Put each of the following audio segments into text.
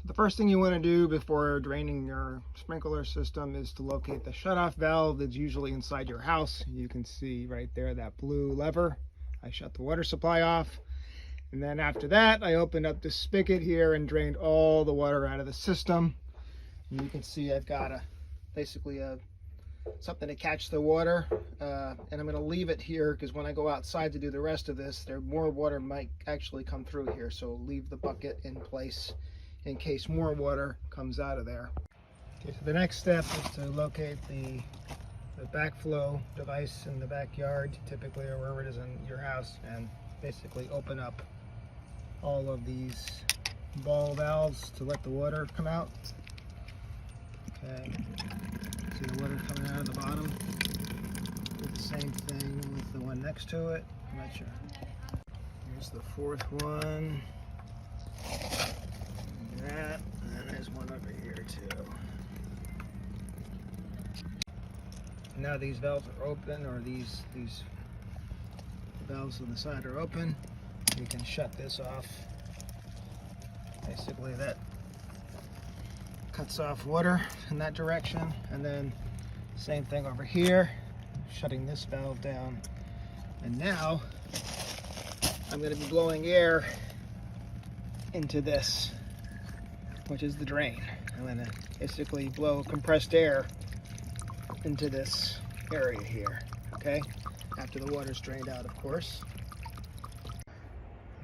The first thing you want to do before draining your sprinkler system is to locate the shutoff valve that's usually inside your house. You can see right there that blue lever. I shut the water supply off. And then after that, I opened up the spigot here and drained all the water out of the system. And you can see I've got basically something to catch the water. And I'm going to leave it here because when I go outside to do the rest of this, more water might actually come through here. So leave the bucket in place in case more water comes out of there. Okay, so the next step is to locate the backflow device in the backyard, typically, or wherever it is in your house, and basically open up all of these ball valves to let the water come out. Okay, see the water coming out of the bottom. Do the same thing with the one next to it. I'm not sure. Here's the fourth one. That, and then there's one over here too. Now these valves are open, or these valves on the side are open. You can shut this off. Basically that cuts off water in that direction, and then same thing over here, shutting this valve down. And now I'm going to be blowing air into this, which is the drain. I'm going to basically blow compressed air into this area here, okay? After the water's drained out, of course.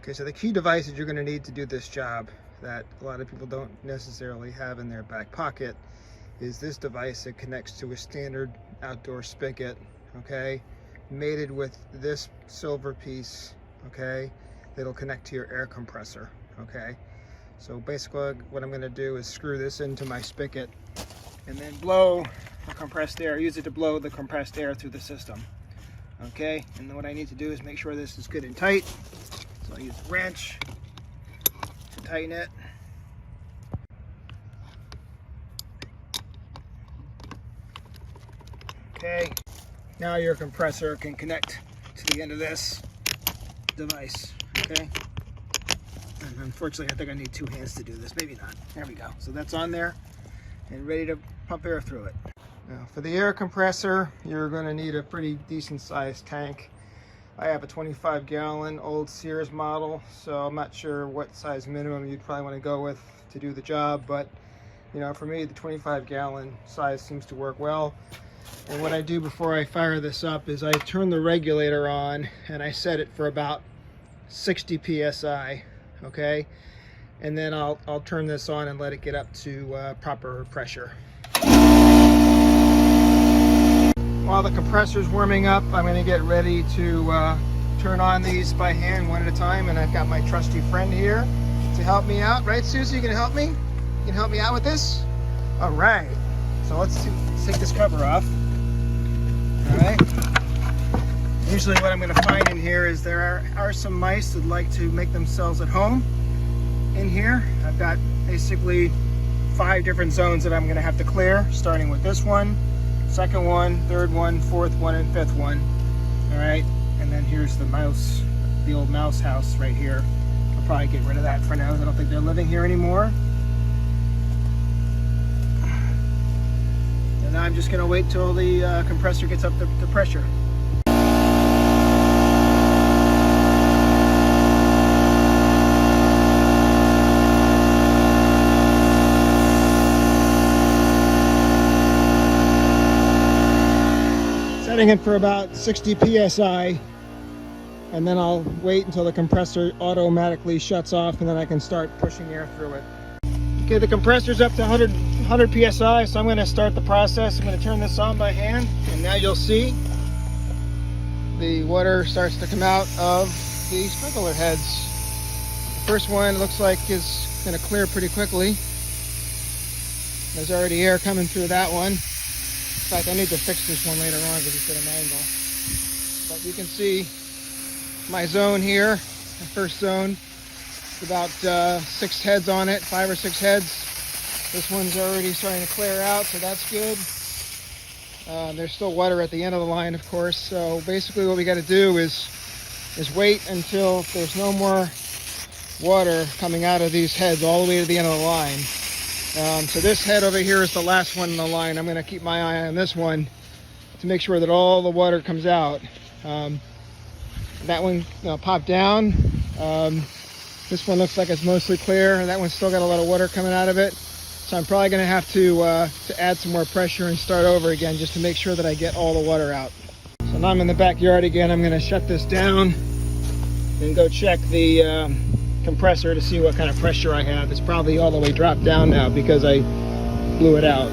Okay, so the key device that you're going to need to do this job that a lot of people don't necessarily have in their back pocket is this device that connects to a standard outdoor spigot, okay? Mated with this silver piece, okay? That'll connect to your air compressor, okay? So basically what I'm going to do is screw this into my spigot and then blow the compressed air, use it to blow the compressed air through the system. Okay, and then what I need to do is make sure this is good and tight. So I'll use a wrench to tighten it. Okay, now your compressor can connect to the end of this device, okay? And unfortunately, I think I need two hands to do this. Maybe not. There we go. So that's on there and ready to pump air through it. Now, for the air compressor, you're going to need a pretty decent sized tank. I have a 25-gallon old Sears model, so I'm not sure what size minimum you'd probably want to go with to do the job, but you know, for me, the 25-gallon size seems to work well. And what I do before I fire this up is I turn the regulator on and I set it for about 60 psi. Okay, and then I'll turn this on and let it get up to proper pressure. While the compressor's warming up, I'm going to get ready to turn on these by hand one at a time, and I've got my trusty friend here to help me out. Right, Susie? You can help me? You can help me out with this? All right. So let's take this cover off. All right. Usually what I'm going to find in here is there are some mice that like to make themselves at home in here. I've got basically 5 different zones that I'm going to have to clear, starting with this one, second one, third one, fourth one, and fifth one. All right, and then here's the mouse, the old mouse house right here. I'll probably get rid of that for now. I don't think they're living here anymore. And now I'm just going to wait till the compressor gets up to pressure. Setting it for about 60 psi, and then I'll wait until the compressor automatically shuts off, and then I can start pushing air through it. Okay, the compressor's up to 100 psi, so I'm going to start the process. I'm going to turn this on by hand, and now you'll see the water starts to come out of the sprinkler heads. The first one looks like is going to clear pretty quickly. There's already air coming through that one. In fact, I need to fix this one later on because it's at an angle. But you can see my zone here, the first zone. It's about 6 heads on it, 5 or 6 heads. This one's already starting to clear out, so that's good. There's still water at the end of the line, of course. So basically what we got to do is wait until there's no more water coming out of these heads all the way to the end of the line. So this head over here is the last one in the line. I'm going to keep my eye on this one to make sure that all the water comes out. That one popped down. This one looks like it's mostly clear. That one's still got a lot of water coming out of it. So I'm probably going to have to add some more pressure and start over again just to make sure that I get all the water out. So now I'm in the backyard again. I'm going to shut this down and go check the compressor to see what kind of pressure I have. It's probably all the way dropped down now because I blew it out.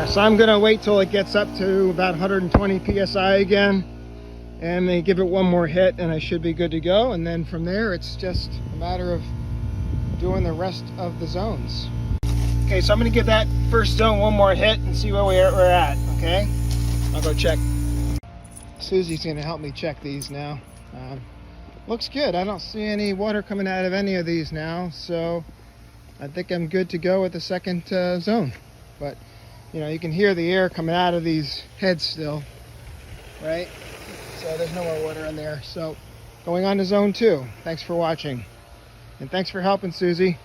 So I'm going to wait till it gets up to about 120 psi again, and then give it one more hit and I should be good to go. And then from there it's just a matter of doing the rest of the zones. Okay, so I'm going to give that first zone one more hit and see where we're at, okay? I'll go check. Susie's going to help me check these now. Looks good. I don't see any water coming out of any of these now, so I think I'm good to go with the second zone. But you know, you can hear the air coming out of these heads still, right? So there's no more water in there. So going on to zone 2. Thanks for watching. And thanks for helping, Susie.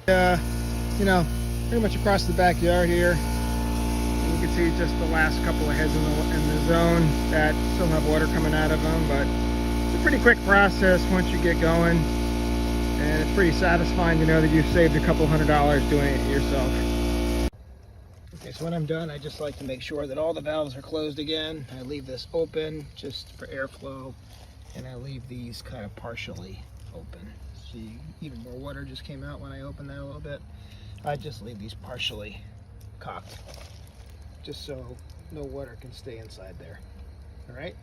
You know, pretty much across the backyard here. And you can see just the last couple of heads in the zone that still have water coming out of them. But it's a pretty quick process once you get going. And it's pretty satisfying to know that you've saved a couple $100 doing it yourself. Okay, so when I'm done, I just like to make sure that all the valves are closed again. I leave this open just for airflow, and I leave these kind of partially open. See, even more water just came out when I opened that a little bit. I just leave these partially cocked, just so no water can stay inside there. All right?